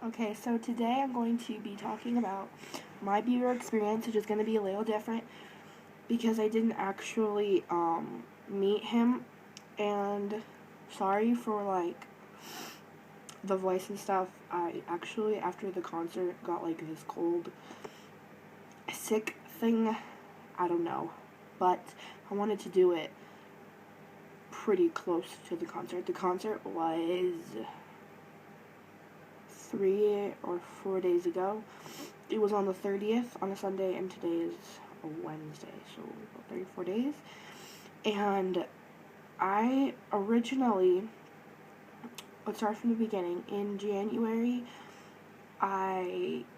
Okay, so today I'm going to be talking about my Bieber experience, which is going to be a little different because I didn't actually meet him, and sorry for the voice and stuff. I actually, after the concert, got this cold, sick thing. I don't know, but I wanted to do it pretty close to the concert. The concert was 3 or 4 days ago. It was on the 30th on a Sunday, and today is a Wednesday, so about 34 days. And I originally, let's start from the beginning. In January,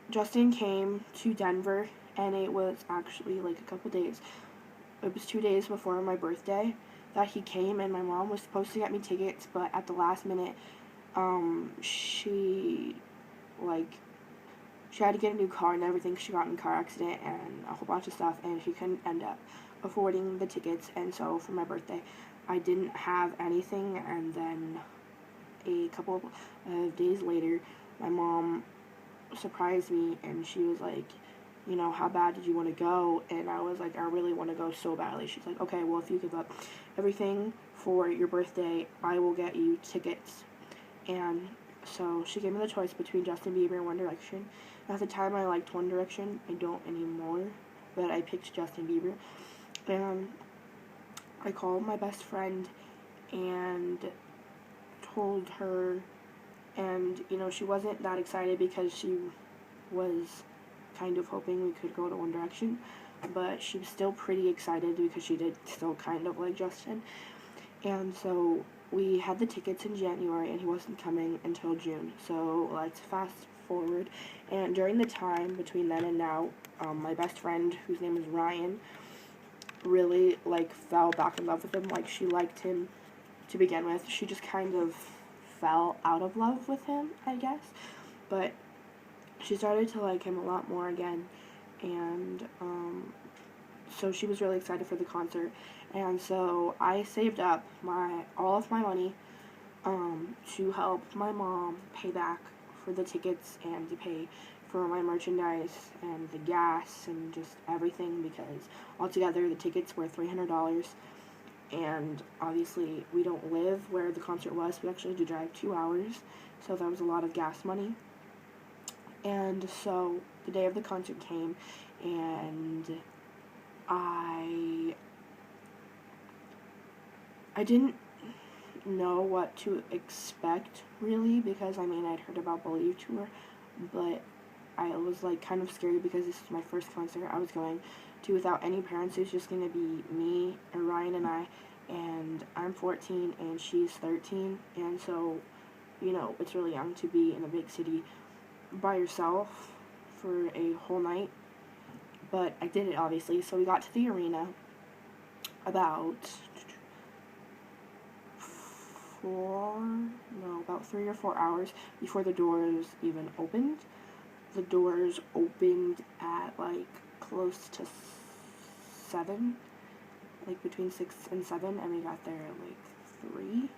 Justin came to Denver, and it was actually a couple days. It was 2 days before my birthday that he came, and my mom was supposed to get me tickets, but at the last minute, she had to get a new car and everything. She got in a car accident and a whole bunch of stuff, and she couldn't end up affording the tickets. And so for my birthday, I didn't have anything. And then a couple of days later, my mom surprised me, and she was like, how bad did you want to go? And I was like, I really want to go so badly. She's like, okay, well, if you give up everything for your birthday, I will get you tickets. And so she gave me the choice between Justin Bieber and One Direction. At the time, I liked One Direction. I don't anymore, but I picked Justin Bieber. And I called my best friend and told her, and she wasn't that excited because she was kind of hoping we could go to One Direction, but she was still pretty excited because she did still kind of like Justin. And so we had the tickets in January, and he wasn't coming until June. So let's fast forward. And during the time between then and now, my best friend, whose name is Ryan, really fell back in love with him. She liked him to begin with. She just kind of fell out of love with him, I guess. But she started to like him a lot more again. And so she was really excited for the concert. And so I saved up all of my money to help my mom pay back for the tickets and to pay for my merchandise and the gas and just everything, because altogether the tickets were $300. And obviously we don't live where the concert was. We actually had to drive 2 hours, so that was a lot of gas money. And so the day of the concert came, and I didn't know what to expect, really, because I'd heard about Believe Tour, but I was kind of scared because this is my first concert I was going to without any parents. It was just going to be me and Ryan and I, and I'm 14 and she's 13, and so it's really young to be in a big city by yourself for a whole night. But I did it, obviously. So we got to the arena about 3 or 4 hours before the doors even opened. The doors opened at close to 7, between 6 and 7, and we got there at 3.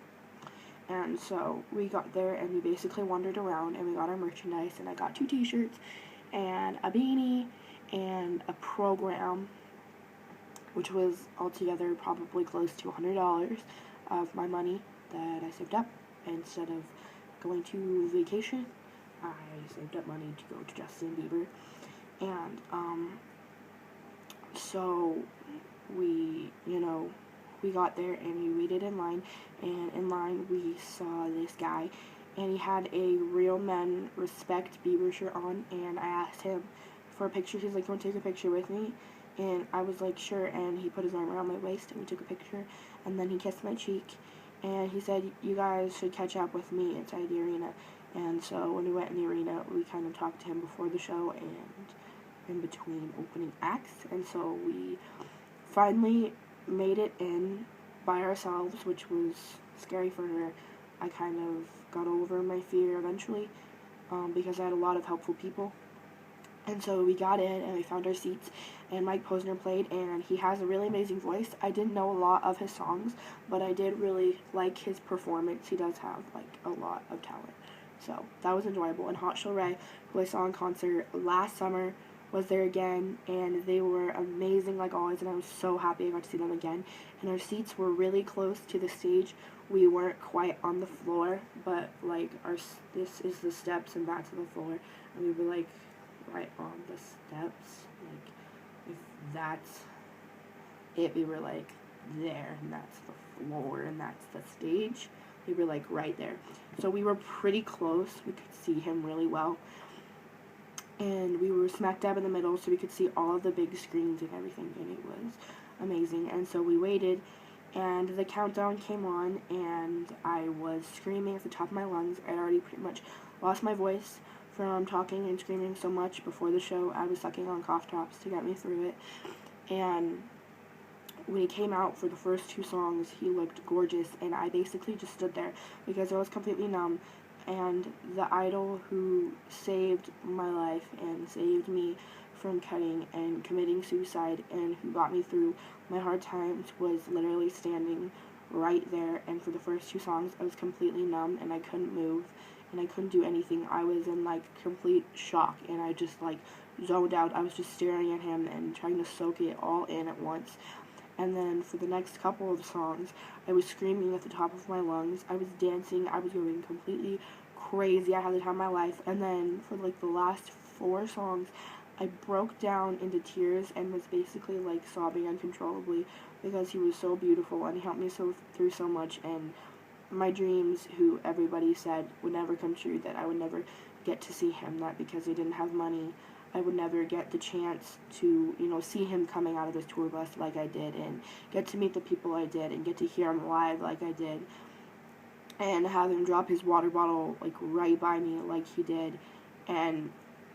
And so we got there, and we basically wandered around, and we got our merchandise, and I got 2 t-shirts and a beanie and a program, which was altogether probably close to $100 of my money that I saved up. Instead of going to vacation, I saved up money to go to Justin Bieber. And so we got there, and we waited in line, and in line we saw this guy, and he had a Real Men Respect Bieber shirt on, and I asked him for a picture. He's like, "Want to take a picture with me?" And I was like, "Sure," and he put his arm around my waist, and we took a picture, and then he kissed my cheek, and he said, "You guys should catch up with me inside the arena." And so when we went in the arena, we kind of talked to him before the show and in between opening acts, and so we finally made it in by ourselves, which was scary for her. I kind of got over my fear eventually, because I had a lot of helpful people. And so we got in, and we found our seats, and Mike Posner played, and he has a really amazing voice. I didn't know a lot of his songs, but I did really like his performance. He does have a lot of talent. So that was enjoyable. And Hot Show Ray, who I saw in concert last summer, was there again, and they were amazing like always, and I was so happy I got to see them again. And our seats were really close to the stage. We weren't quite on the floor, but like this is the steps and that's the floor, and we were like right on the steps. Like if that's it, we were like there, and that's the floor, and that's the stage. We were like right there, so we were pretty close. We could see him really well, and we were smack dab in the middle, so we could see all of the big screens and everything, and it was amazing. And so we waited, and the countdown came on, and I was screaming at the top of my lungs. I'd already pretty much lost my voice from talking and screaming so much before the show. I was sucking on cough drops to get me through it, and when he came out for the first two songs, he looked gorgeous, and I basically just stood there because I was completely numb. And the idol who saved my life and saved me from cutting and committing suicide and who got me through my hard times was literally standing right there. And for the first two songs, I was completely numb, and I couldn't move, and I couldn't do anything. I was in like complete shock, and I just like zoned out. I was just staring at him and trying to soak it all in at once. And then for the next couple of songs, I was screaming at the top of my lungs. I was dancing. I was going completely crazy. I had the time of my life. And then for like the last four songs, I broke down into tears and was basically like sobbing uncontrollably because he was so beautiful and he helped me through so much. And my dreams, who everybody said would never come true, that I would never get to see him, that because I didn't have money, I would never get the chance to, see him coming out of this tour bus like I did, and get to meet the people I did, and get to hear him live like I did, and have him drop his water bottle, like, right by me like he did, and,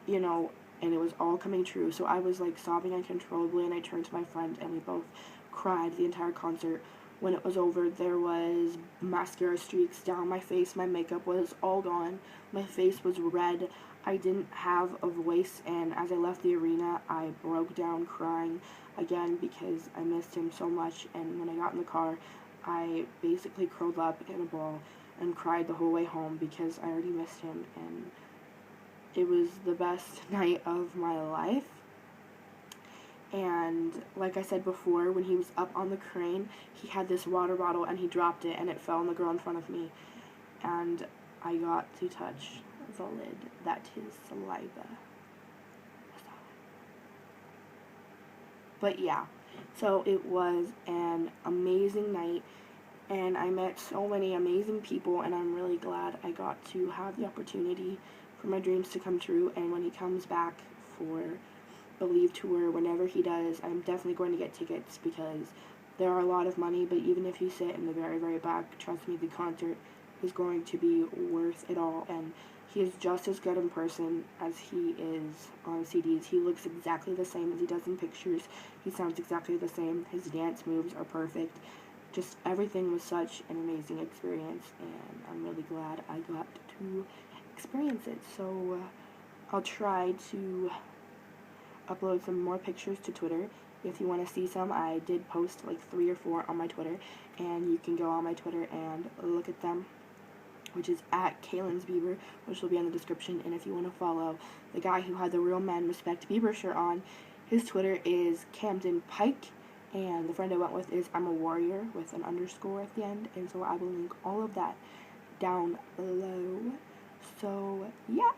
and it was all coming true. So I was, like, sobbing uncontrollably, and I turned to my friend, and we both cried the entire concert. When it was over, there was mascara streaks down my face. My makeup was all gone. My face was red. I didn't have a voice, and as I left the arena, I broke down crying again because I missed him so much. And when I got in the car, I basically curled up in a ball and cried the whole way home because I already missed him, and it was the best night of my life. And like I said before, when he was up on the crane, he had this water bottle and he dropped it and it fell on the girl in front of me. And I got to touch the lid that his saliva was on. But yeah, so it was an amazing night, and I met so many amazing people, and I'm really glad I got to have the opportunity for my dreams to come true. And when he comes back for Believe tour, whenever he does, I'm definitely going to get tickets because there are a lot of money, but even if you sit in the very, very back, trust me, the concert is going to be worth it all. And he is just as good in person as he is on CDs. He looks exactly the same as he does in pictures. He sounds exactly the same. His dance moves are perfect. Just everything was such an amazing experience, and I'm really glad I got to experience it. So I'll try to upload some more pictures to Twitter. If you want to see some, I did post like 3 or 4 on my Twitter, and you can go on my Twitter and look at them, which is at Kaylin's Bieber, which will be in the description. And if you want to follow the guy who had the Real Men Respect Bieber shirt on, his Twitter is Camden Pike, and the friend I went with is I'm a Warrior with an underscore at the end, and so I will link all of that down below. So yeah,